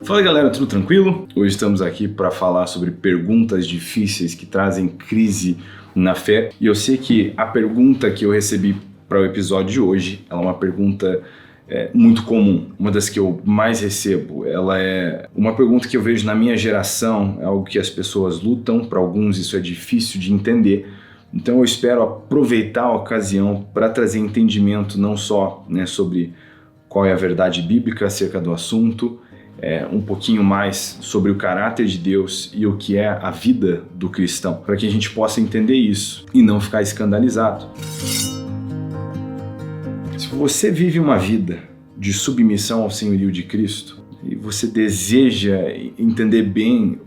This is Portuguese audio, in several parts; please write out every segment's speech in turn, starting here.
Fala galera, tudo tranquilo? Hoje estamos aqui para falar sobre perguntas difíceis que trazem crise na fé. E eu sei que a pergunta que eu recebi para o episódio de hoje, ela é uma pergunta muito comum, uma das que eu mais recebo. Ela é uma pergunta que eu vejo na minha geração, é algo que as pessoas lutam, para alguns isso é difícil de entender. Então eu espero aproveitar a ocasião para trazer entendimento não só sobre qual é a verdade bíblica acerca do assunto, um pouquinho mais sobre o caráter de Deus e o que é a vida do cristão, para que a gente possa entender isso e não ficar escandalizado. Se você vive uma vida de submissão ao senhorio de Cristo e você deseja entender bem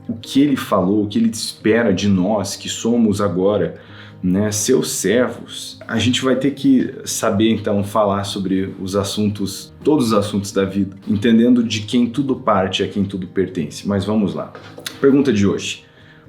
o que Ele falou, o que Ele espera de nós que somos agora, seus servos, a gente vai ter que saber então falar sobre todos os assuntos da vida, entendendo de quem tudo parte e a quem tudo pertence. Mas vamos lá. Pergunta de hoje: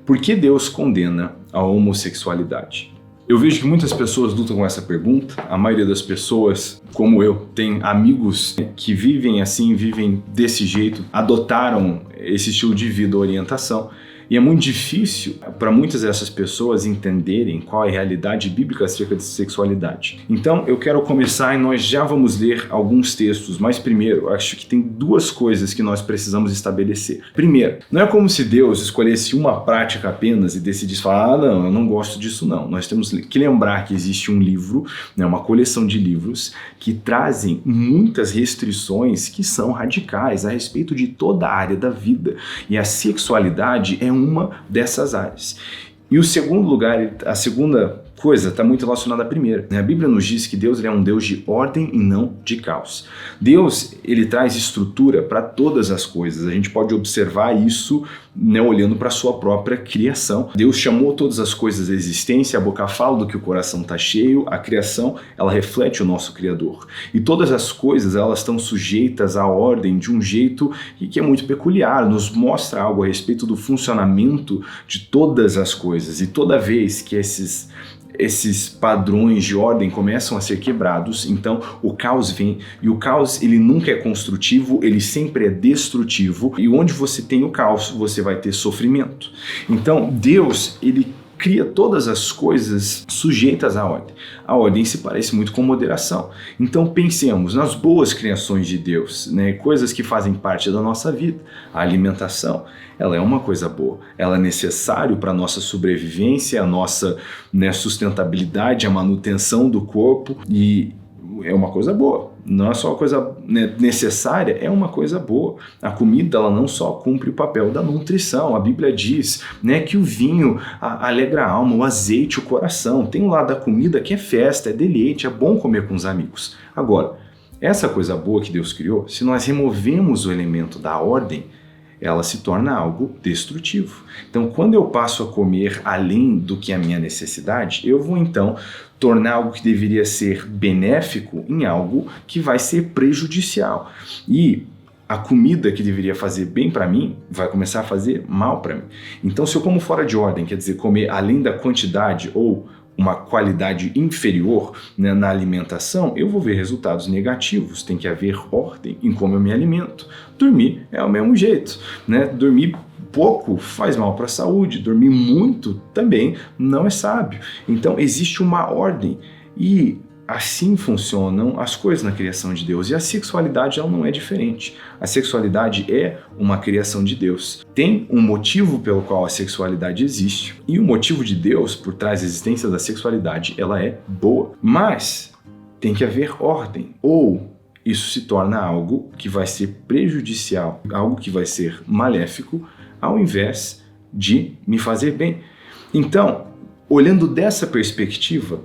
por que Deus condena a homossexualidade? Eu vejo que muitas pessoas lutam com essa pergunta. A maioria das pessoas, como eu, tem amigos que vivem assim, vivem desse jeito, adotaram esse estilo de vida ou orientação. E é muito difícil para muitas dessas pessoas entenderem qual é a realidade bíblica acerca de sexualidade. Então eu quero começar e nós já vamos ler alguns textos, mas primeiro eu acho que tem duas coisas que nós precisamos estabelecer. Primeiro, não é como se Deus escolhesse uma prática apenas e decidisse falar, não, eu não gosto disso não. Nós temos que lembrar que existe um livro, uma coleção de livros que trazem muitas restrições que são radicais a respeito de toda a área da vida. E a sexualidade é uma dessas áreas. E o segundo lugar, a segunda coisa está muito relacionada à primeira. A Bíblia nos diz que Deus é um Deus de ordem e não de caos. Deus, ele traz estrutura para todas as coisas. A gente pode observar isso olhando para a sua própria criação. Deus chamou todas as coisas à existência, a boca fala do que o coração está cheio, a criação, ela reflete o nosso Criador. E todas as coisas, elas estão sujeitas à ordem de um jeito que é muito peculiar, nos mostra algo a respeito do funcionamento de todas as coisas. E toda vez que esses padrões de ordem começam a ser quebrados, então o caos vem, e o caos ele nunca é construtivo, ele sempre é destrutivo, e onde você tem o caos, você vai ter sofrimento. Então Deus, ele cria todas as coisas sujeitas à ordem. A ordem se parece muito com moderação. Então pensemos nas boas criações de Deus, coisas que fazem parte da nossa vida. A alimentação, ela é uma coisa boa, ela é necessária para a nossa sobrevivência, a nossa sustentabilidade, a manutenção do corpo, e é uma coisa boa. Não é só uma coisa necessária, é uma coisa boa. A comida, ela não só cumpre o papel da nutrição. A Bíblia diz que o vinho alegra a alma, o azeite o coração. Tem um lado da comida que é festa, é deleite, é bom comer com os amigos. Agora, essa coisa boa que Deus criou, se nós removemos o elemento da ordem, ela se torna algo destrutivo. Então, quando eu passo a comer além do que é a minha necessidade, eu vou então tornar algo que deveria ser benéfico em algo que vai ser prejudicial. E a comida que deveria fazer bem para mim vai começar a fazer mal para mim. Então, se eu como fora de ordem, quer dizer, comer além da quantidade ou uma qualidade inferior na alimentação, eu vou ver resultados negativos. Tem que haver ordem em como eu me alimento. Dormir é o mesmo jeito, Dormir pouco faz mal para a saúde, dormir muito também não é sábio. Então existe uma ordem e assim funcionam as coisas na criação de Deus. E a sexualidade, ela não é diferente. A sexualidade é uma criação de Deus. Tem um motivo pelo qual a sexualidade existe. E o motivo de Deus por trás da existência da sexualidade, ela é boa. Mas tem que haver ordem. Ou isso se torna algo que vai ser prejudicial, algo que vai ser maléfico, ao invés de me fazer bem. Então, olhando dessa perspectiva,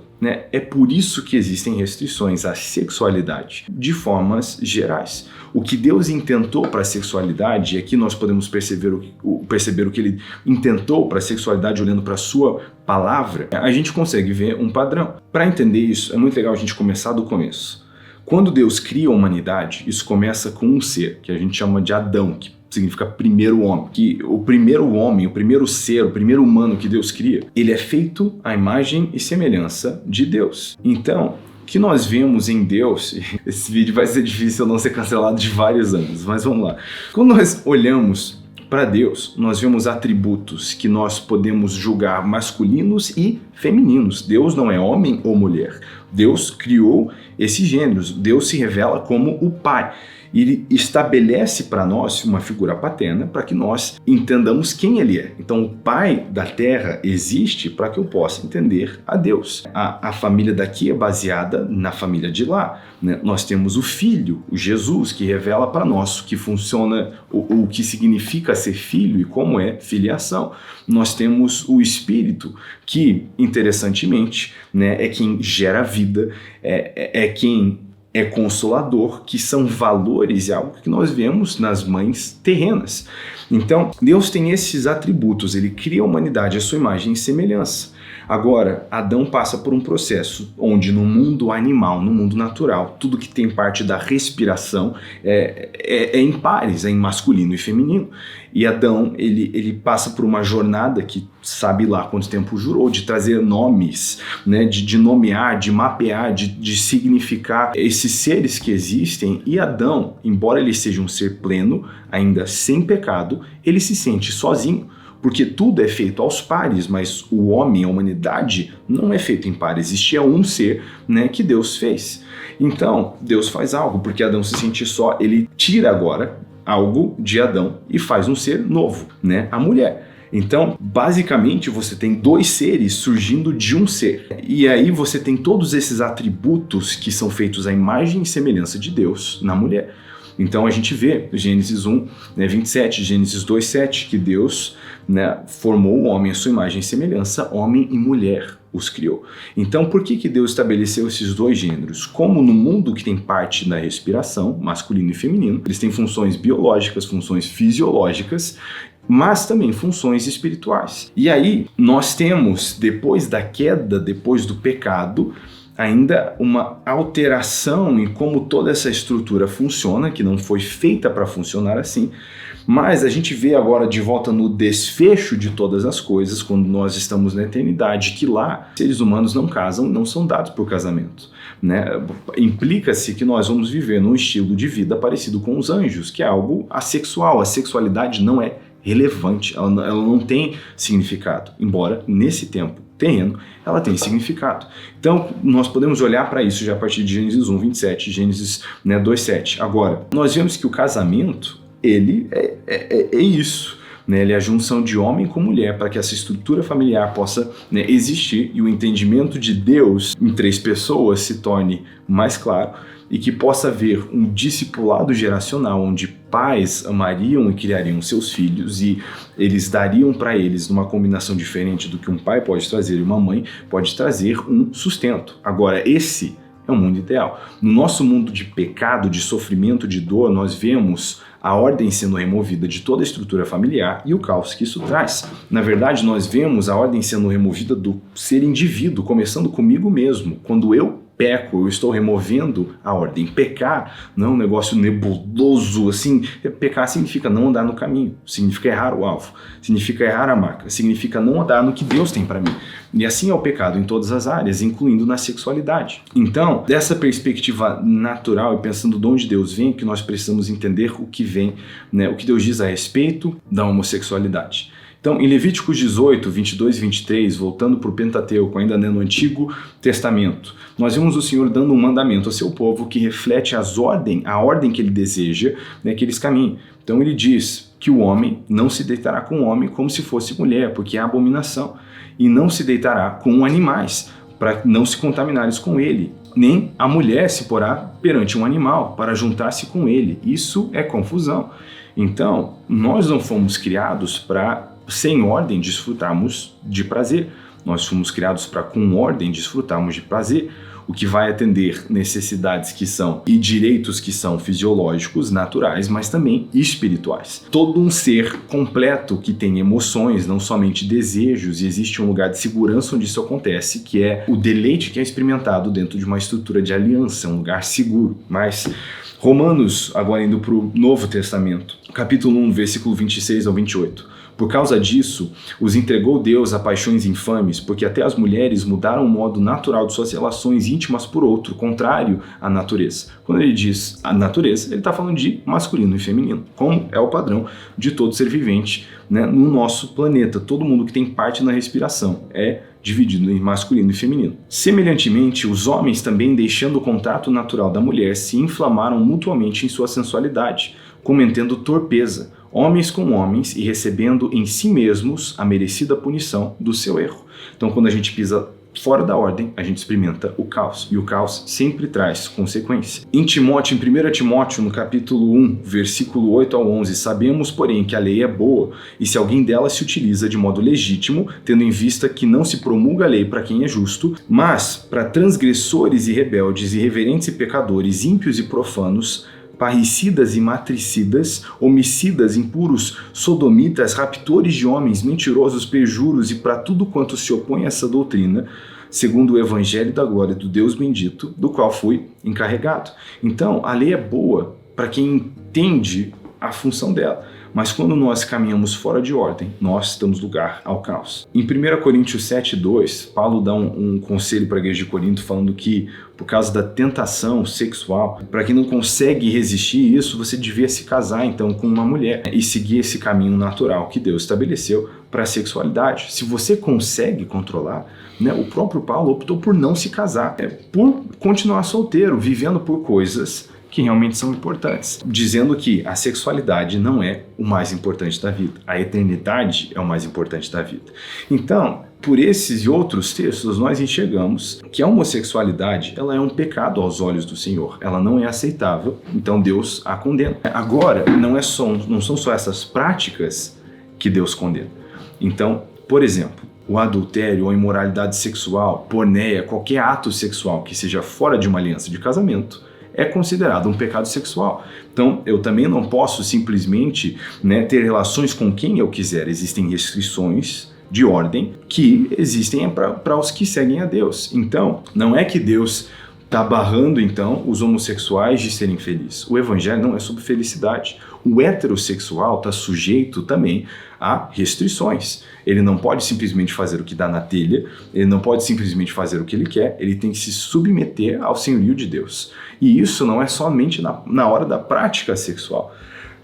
é por isso que existem restrições à sexualidade de formas gerais. O que Deus intentou para a sexualidade, e aqui nós podemos perceber o que Ele intentou para a sexualidade olhando para a sua palavra, a gente consegue ver um padrão. Para entender isso, é muito legal a gente começar do começo. Quando Deus cria a humanidade, isso começa com um ser, que a gente chama de Adão, que significa primeiro homem. Que o primeiro homem, o primeiro ser, o primeiro humano que Deus cria, ele é feito à imagem e semelhança de Deus. Então, que nós vemos em Deus, esse vídeo vai ser difícil não ser cancelado de vários ângulos, mas vamos lá. Quando nós olhamos para Deus, nós vemos atributos que nós podemos julgar masculinos e femininos. Deus não é homem ou mulher. Deus criou esses gêneros. Deus se revela como o Pai. Ele estabelece para nós uma figura paterna para que nós entendamos quem Ele é. Então, o Pai da Terra existe para que eu possa entender a Deus. A família daqui é baseada na família de lá, né? Nós temos o Filho, o Jesus, que revela para nós o que funciona, o que significa ser filho e como é filiação. Nós temos o Espírito, que, interessantemente, né, é quem gera vida, é quem é consolador, que são valores e algo que nós vemos nas mães terrenas. Então, Deus tem esses atributos, ele cria a humanidade à sua imagem e semelhança. Agora, Adão passa por um processo onde no mundo animal, no mundo natural, tudo que tem parte da respiração é em pares, é em masculino e feminino. E Adão, ele passa por uma jornada que sabe lá quanto tempo jurou, de trazer nomes, né, de nomear, de mapear, de significar esses seres que existem. E Adão, embora ele seja um ser pleno, ainda sem pecado, ele se sente sozinho. Porque tudo é feito aos pares, mas o homem, a humanidade, não é feito em pares. Existia um ser, né, que Deus fez. Então, Deus faz algo, porque Adão se sente só, ele tira agora algo de Adão e faz um ser novo, né, a mulher. Então, basicamente, você tem dois seres surgindo de um ser. E aí você tem todos esses atributos que são feitos à imagem e semelhança de Deus na mulher. Então a gente vê Gênesis 1, né, 27, Gênesis 2, 7, que Deus, né, formou o homem à sua imagem e semelhança, homem e mulher os criou. Então por que Deus estabeleceu esses dois gêneros? Como no mundo que tem parte da respiração, masculino e feminino, eles têm funções biológicas, funções fisiológicas, mas também funções espirituais. E aí nós temos, depois da queda, depois do pecado, ainda uma alteração em como toda essa estrutura funciona, que não foi feita para funcionar assim, mas a gente vê agora de volta no desfecho de todas as coisas, quando nós estamos na eternidade, que lá seres humanos não casam, não são dados por casamento, né? Implica-se que nós vamos viver num estilo de vida parecido com os anjos, que é algo assexual. A sexualidade não é relevante, ela não tem significado, embora nesse tempo terreno, ela tem significado. Então, nós podemos olhar para isso já a partir de Gênesis 1, 27, Gênesis, né, 2, 7. Agora, nós vemos que o casamento, ele é isso, né? Ele é a junção de homem com mulher para que essa estrutura familiar possa, né, existir e o entendimento de Deus em três pessoas se torne mais claro e que possa haver um discipulado geracional onde pais amariam e criariam seus filhos e eles dariam para eles, numa combinação diferente do que um pai pode trazer e uma mãe pode trazer, um sustento. Agora, esse é um mundo ideal. No nosso mundo de pecado, de sofrimento, de dor, nós vemos a ordem sendo removida de toda a estrutura familiar e o caos que isso traz. Na verdade, nós vemos a ordem sendo removida do ser indivíduo, começando comigo mesmo. Quando eu peco, eu estou removendo a ordem. Pecar não é um negócio nebuloso, assim. Pecar significa não andar no caminho, significa errar o alvo, significa errar a marca, significa não andar no que Deus tem para mim. E assim é o pecado em todas as áreas, incluindo na sexualidade. Então, dessa perspectiva natural e pensando de onde Deus vem, que nós precisamos entender o que vem, né, o que Deus diz a respeito da homossexualidade. Então, em Levíticos 18, 22 e 23, voltando para o Pentateuco, ainda no Antigo Testamento, nós vemos o Senhor dando um mandamento ao seu povo que reflete a ordem que ele deseja, né, que eles caminhem. Então ele diz que o homem não se deitará com o homem como se fosse mulher, porque é abominação, e não se deitará com animais, para não se contaminares com ele, nem a mulher se porá perante um animal para juntar-se com ele. Isso é confusão. Então, nós não fomos criados para, sem ordem, desfrutarmos de prazer. Nós fomos criados para, com ordem, desfrutarmos de prazer, o que vai atender necessidades que são e direitos que são fisiológicos, naturais, mas também espirituais. Todo um ser completo que tem emoções, não somente desejos, e existe um lugar de segurança onde isso acontece, que é o deleite que é experimentado dentro de uma estrutura de aliança, um lugar seguro. Mas Romanos, agora indo para o Novo Testamento, capítulo 1, versículo 26 ao 28. Por causa disso, os entregou Deus a paixões infames, porque até as mulheres mudaram o modo natural de suas relações íntimas por outro, contrário à natureza. Quando ele diz a natureza, ele está falando de masculino e feminino, como é o padrão de todo ser vivente, né, no nosso planeta. Todo mundo que tem parte na respiração é dividido em masculino e feminino. Semelhantemente, os homens também, deixando o contato natural da mulher, se inflamaram mutuamente em sua sensualidade, cometendo torpeza, homens com homens, e recebendo em si mesmos a merecida punição do seu erro. Então, quando a gente pisa fora da ordem, a gente experimenta o caos, e o caos sempre traz consequência. Em 1 Timóteo, no capítulo 1, versículo 8 ao 11, sabemos, porém, que a lei é boa, e se alguém dela se utiliza de modo legítimo, tendo em vista que não se promulga a lei para quem é justo, mas para transgressores e rebeldes, irreverentes e pecadores, ímpios e profanos, parricidas e matricidas, homicidas, impuros, sodomitas, raptores de homens, mentirosos, perjuros e para tudo quanto se opõe a essa doutrina, segundo o evangelho da glória do Deus bendito, do qual fui encarregado. Então, a lei é boa para quem entende a função dela, mas quando nós caminhamos fora de ordem, nós damos lugar ao caos. Em 1 Coríntios 7:2, Paulo dá um conselho para a igreja de Corinto, falando que por causa da tentação sexual, para quem não consegue resistir isso, você devia se casar então com uma mulher e seguir esse caminho natural que Deus estabeleceu para a sexualidade. Se você consegue controlar, né, o próprio Paulo optou por não se casar, por continuar solteiro, vivendo por coisas que realmente são importantes, dizendo que a sexualidade não é o mais importante da vida, a eternidade é o mais importante da vida. Então, por esses e outros textos, nós enxergamos que a homossexualidade ela é um pecado aos olhos do Senhor, ela não é aceitável, então Deus a condena. Agora, não são só essas práticas que Deus condena. Então, por exemplo, o adultério ou a imoralidade sexual, porneia, qualquer ato sexual que seja fora de uma aliança de casamento, é considerado um pecado sexual. Então, eu também não posso simplesmente, né, ter relações com quem eu quiser. Existem restrições de ordem que existem para os que seguem a Deus. Então, não é que Deus está barrando, então, os homossexuais de serem felizes. O evangelho não é sobre felicidade. O heterossexual está sujeito também a restrições. Ele não pode simplesmente fazer o que dá na telha, ele não pode simplesmente fazer o que ele quer, ele tem que se submeter ao senhorio de Deus. E isso não é somente na hora da prática sexual.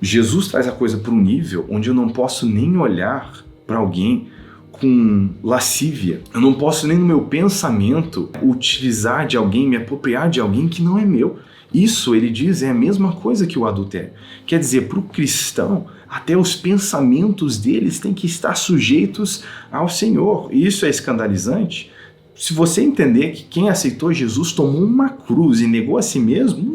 Jesus traz a coisa para um nível onde eu não posso nem olhar para alguém com lascívia. Eu não posso nem no meu pensamento utilizar de alguém, me apropriar de alguém que não é meu. Isso, ele diz, é a mesma coisa que o adultério. Quer dizer, para o cristão, até os pensamentos deles têm que estar sujeitos ao Senhor. E isso é escandalizante. Se você entender que quem aceitou Jesus tomou uma cruz e negou a si mesmo,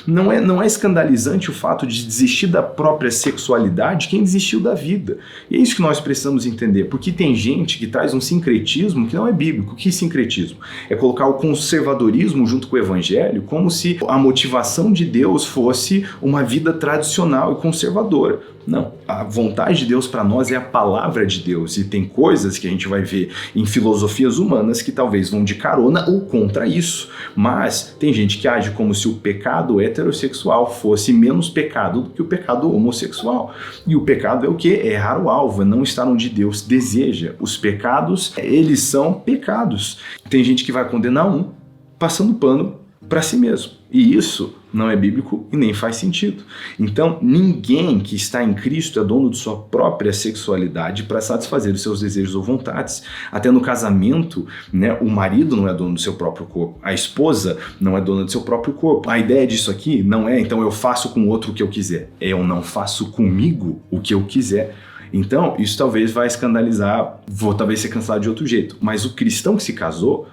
não é escandalizante o fato de desistir da própria sexualidade quem desistiu da vida. E é isso que nós precisamos entender, porque tem gente que traz um sincretismo que não é bíblico. Que sincretismo? É colocar o conservadorismo junto com o evangelho como se a motivação de Deus fosse uma vida tradicional e conservadora. Não, a vontade de Deus para nós é a palavra de Deus, e tem coisas que a gente vai ver em filosofias humanas que talvez vão de carona ou contra isso, mas tem gente que age como se o pecado heterossexual fosse menos pecado do que o pecado homossexual. E o pecado é o quê? É errar o alvo, é não estar onde Deus deseja. Os pecados, eles são pecados. Tem gente que vai condenar um passando pano para si mesmo. E isso não é bíblico e nem faz sentido. Então, ninguém que está em Cristo é dono de sua própria sexualidade para satisfazer os seus desejos ou vontades. Até no casamento, né, o marido não é dono do seu próprio corpo, a esposa não é dona do seu próprio corpo. A ideia disso aqui não é, então eu faço com o outro o que eu quiser. Eu não faço comigo o que eu quiser. Então, isso talvez vai escandalizar, vou talvez ser cancelado de outro jeito. Mas o cristão que se casou,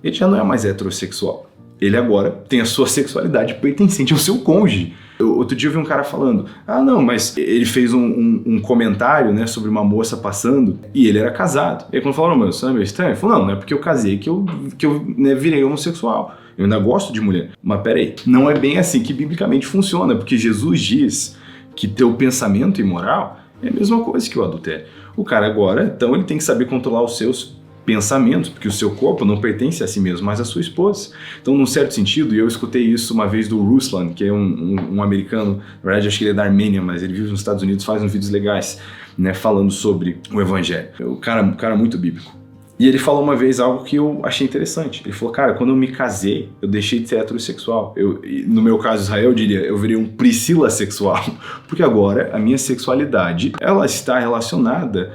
ele já não é mais heterossexual. Ele agora tem a sua sexualidade pertencente ao seu cônjuge. Outro dia eu vi um cara falando, não, mas ele fez um comentário, né, sobre uma moça passando e ele era casado. E aí quando falaram, mas isso não é meio estranho? Ele falou, não é porque eu casei que eu né, virei homossexual. Eu ainda gosto de mulher. Mas peraí, não é bem assim que biblicamente funciona, porque Jesus diz que teu pensamento imoral é a mesma coisa que o adultério. O cara agora, então, ele tem que saber controlar os seus pensamentos, porque o seu corpo não pertence a si mesmo, mas à sua esposa. Então, num certo sentido, e eu escutei isso uma vez do Ruslan, que é um americano, na verdade acho que ele é da Armênia, mas ele vive nos Estados Unidos, faz uns vídeos legais, né, falando sobre o evangelho. O cara muito bíblico. E ele falou uma vez algo que eu achei interessante. Ele falou, cara, quando eu me casei, eu deixei de ser heterossexual. No meu caso, Israel, eu diria, eu virei um Priscila sexual, porque agora a minha sexualidade, ela está relacionada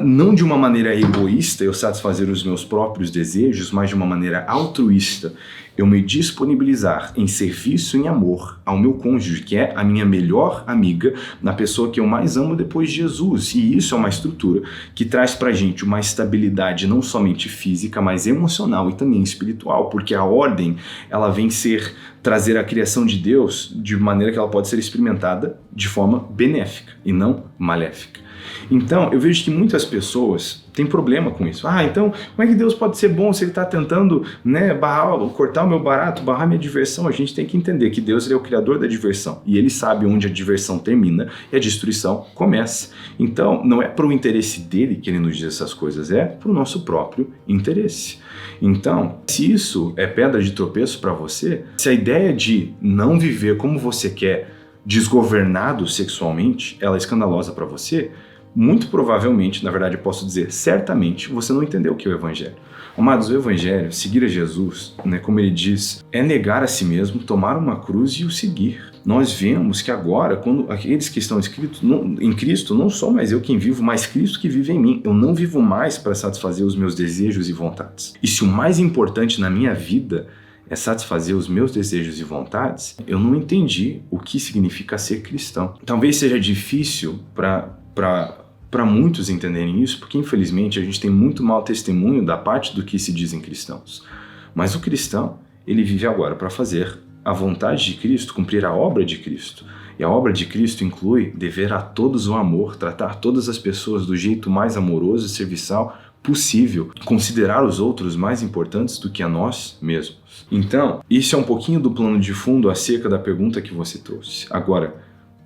não de uma maneira egoísta, eu satisfazer os meus próprios desejos, mas de uma maneira altruísta, eu me disponibilizar em serviço, em amor ao meu cônjuge, que é a minha melhor amiga, na pessoa que eu mais amo depois de Jesus. E isso é uma estrutura que traz pra gente uma estabilidade não somente física, mas emocional e também espiritual, porque a ordem, ela vem trazer a criação de Deus de maneira que ela pode ser experimentada de forma benéfica e não maléfica. Então, eu vejo que muitas pessoas têm problema com isso. Então, como é que Deus pode ser bom se Ele está tentando, né, cortar o meu barato, barrar minha diversão? A gente tem que entender que Deus, ele é o criador da diversão. E Ele sabe onde a diversão termina e a destruição começa. Então, não é para o interesse dele que Ele nos diz essas coisas, é para o nosso próprio interesse. Então, se isso é pedra de tropeço para você, se a ideia de não viver como você quer, desgovernado sexualmente, ela é escandalosa para você, muito provavelmente, na verdade eu posso dizer certamente, você não entendeu o que é o Evangelho. Amados, o Evangelho, seguir a Jesus, né, como ele diz, é negar a si mesmo, tomar uma cruz e o seguir. Nós vemos que agora, quando aqueles que estão inscritos em Cristo, não sou mais eu quem vivo, mas Cristo que vive em mim. Eu não vivo mais para satisfazer os meus desejos e vontades. E se o mais importante na minha vida é satisfazer os meus desejos e vontades, eu não entendi o que significa ser cristão. Talvez seja difícil para muitos entenderem isso, porque infelizmente a gente tem muito mau testemunho da parte do que se dizem cristãos. Mas o cristão, ele vive agora para fazer a vontade de Cristo, cumprir a obra de Cristo. E a obra de Cristo inclui dever a todos o amor, tratar todas as pessoas do jeito mais amoroso e serviçal possível, considerar os outros mais importantes do que a nós mesmos. Então, isso é um pouquinho do plano de fundo acerca da pergunta que você trouxe. Agora,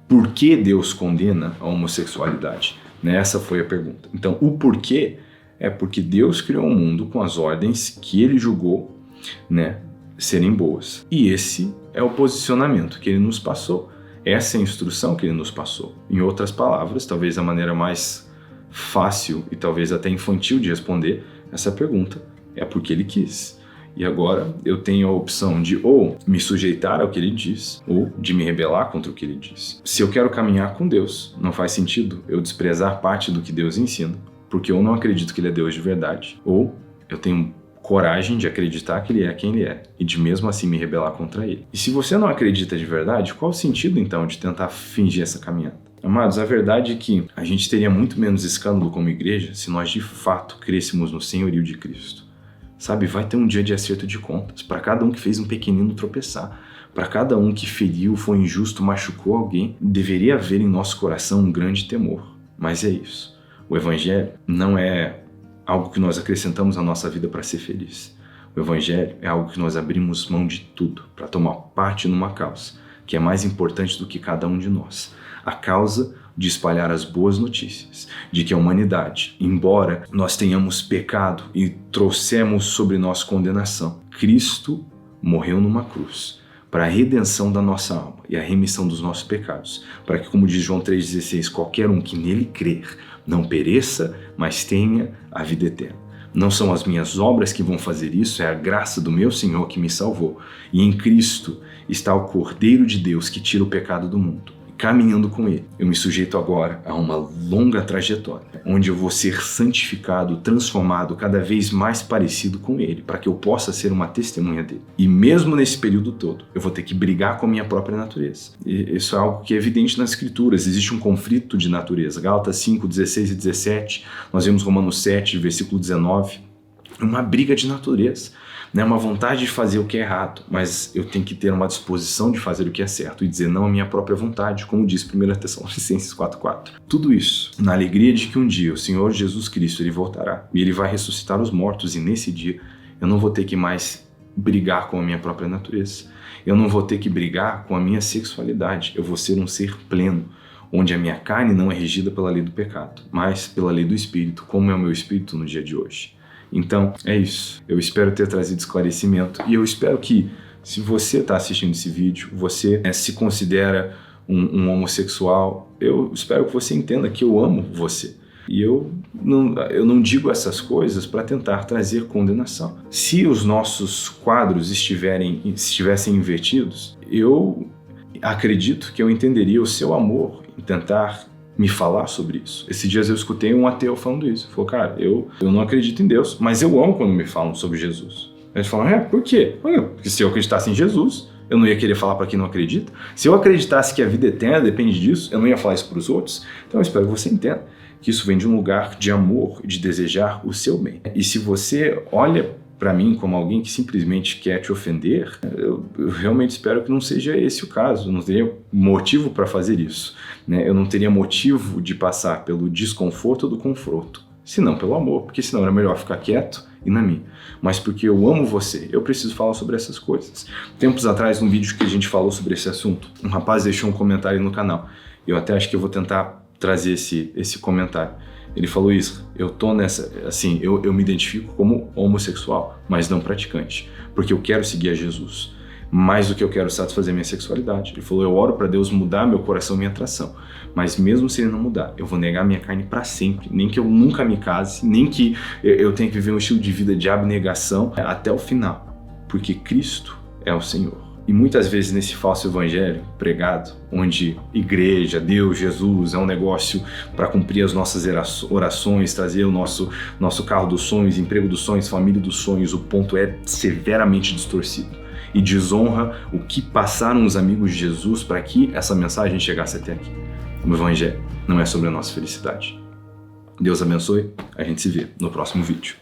por que Deus condena a homossexualidade? Essa foi a pergunta. Então, o porquê é porque Deus criou um mundo com as ordens que Ele julgou, né, serem boas. E esse é o posicionamento que Ele nos passou. Essa é a instrução que Ele nos passou. Em outras palavras, talvez a maneira mais fácil e talvez até infantil de responder essa pergunta é porque Ele quis. E agora eu tenho a opção de ou me sujeitar ao que Ele diz ou de me rebelar contra o que Ele diz. Se eu quero caminhar com Deus, não faz sentido eu desprezar parte do que Deus ensina, porque eu não acredito que Ele é Deus de verdade, ou eu tenho coragem de acreditar que Ele é quem Ele é e de mesmo assim me rebelar contra Ele. E se você não acredita de verdade, qual o sentido então de tentar fingir essa caminhada? Amados, a verdade é que a gente teria muito menos escândalo como igreja se nós de fato crêssemos no senhorio de Cristo. Sabe, vai ter um dia de acerto de contas para cada um que fez um pequenino tropeçar, para cada um que feriu, foi injusto, machucou alguém. Deveria haver em nosso coração um grande temor. Mas é isso. O Evangelho não é algo que nós acrescentamos à nossa vida para ser feliz. O Evangelho é algo que nós abrimos mão de tudo para tomar parte numa causa que é mais importante do que cada um de nós. A causa de espalhar as boas notícias, de que a humanidade, embora nós tenhamos pecado e trouxemos sobre nós condenação, Cristo morreu numa cruz para a redenção da nossa alma e a remissão dos nossos pecados, para que, como diz João 3,16, qualquer um que nele crer não pereça, mas tenha a vida eterna. Não são as minhas obras que vão fazer isso, é a graça do meu Senhor que me salvou. E em Cristo está o Cordeiro de Deus que tira o pecado do mundo. Caminhando com Ele, eu me sujeito agora a uma longa trajetória, onde eu vou ser santificado, transformado, cada vez mais parecido com Ele, para que eu possa ser uma testemunha dele. E mesmo nesse período todo, eu vou ter que brigar com a minha própria natureza. E isso é algo que é evidente nas Escrituras, existe um conflito de natureza. Gálatas 5, 16 e 17, nós vemos Romanos 7, versículo 19, uma briga de natureza. Uma vontade de fazer o que é errado, mas eu tenho que ter uma disposição de fazer o que é certo e dizer não à minha própria vontade, como diz 1 Tessalonicenses 4,4. Tudo isso na alegria de que um dia o Senhor Jesus Cristo ele voltará e Ele vai ressuscitar os mortos, e nesse dia eu não vou ter que mais brigar com a minha própria natureza, eu não vou ter que brigar com a minha sexualidade, eu vou ser um ser pleno, onde a minha carne não é regida pela lei do pecado, mas pela lei do Espírito, como é o meu espírito no dia de hoje. Então, é isso. Eu espero ter trazido esclarecimento e eu espero que, se você está assistindo esse vídeo, você se considera um homossexual, eu espero que você entenda que eu amo você. E eu não digo essas coisas para tentar trazer condenação. Se os nossos quadros estivessem invertidos, eu acredito que eu entenderia o seu amor em tentar me falar sobre isso. Esses dias eu escutei um ateu falando isso. Ele falou, cara, eu não acredito em Deus, mas eu amo quando me falam sobre Jesus. Eles falam, por quê? Porque se eu acreditasse em Jesus, eu não ia querer falar para quem não acredita. Se eu acreditasse que a vida eterna depende disso, eu não ia falar isso para os outros. Então eu espero que você entenda que isso vem de um lugar de amor e de desejar o seu bem. E se você olha para mim como alguém que simplesmente quer te ofender, eu realmente espero que não seja esse o caso. Eu não teria motivo para fazer isso, né? Eu não teria motivo de passar pelo desconforto ou do conforto, senão pelo amor, porque senão era melhor ficar quieto e na minha. Mas porque eu amo você, eu preciso falar sobre essas coisas. Tempos atrás, num vídeo que a gente falou sobre esse assunto, um rapaz deixou um comentário no canal. Eu até acho que eu vou tentar trazer esse comentário. Ele falou isso, eu tô nessa, assim, eu me identifico como homossexual, mas não praticante, porque eu quero seguir a Jesus, mais do que eu quero satisfazer minha sexualidade. Ele falou, eu oro para Deus mudar meu coração e minha atração, mas mesmo se ele não mudar, eu vou negar minha carne para sempre, nem que eu nunca me case, nem que eu tenha que viver um estilo de vida de abnegação até o final, porque Cristo é o Senhor. E muitas vezes nesse falso evangelho pregado, onde igreja, Deus, Jesus é um negócio para cumprir as nossas orações, trazer o nosso carro dos sonhos, emprego dos sonhos, família dos sonhos, o ponto é severamente distorcido e desonra o que passaram os amigos de Jesus para que essa mensagem chegasse até aqui. O evangelho não é sobre a nossa felicidade. Deus abençoe, a gente se vê no próximo vídeo.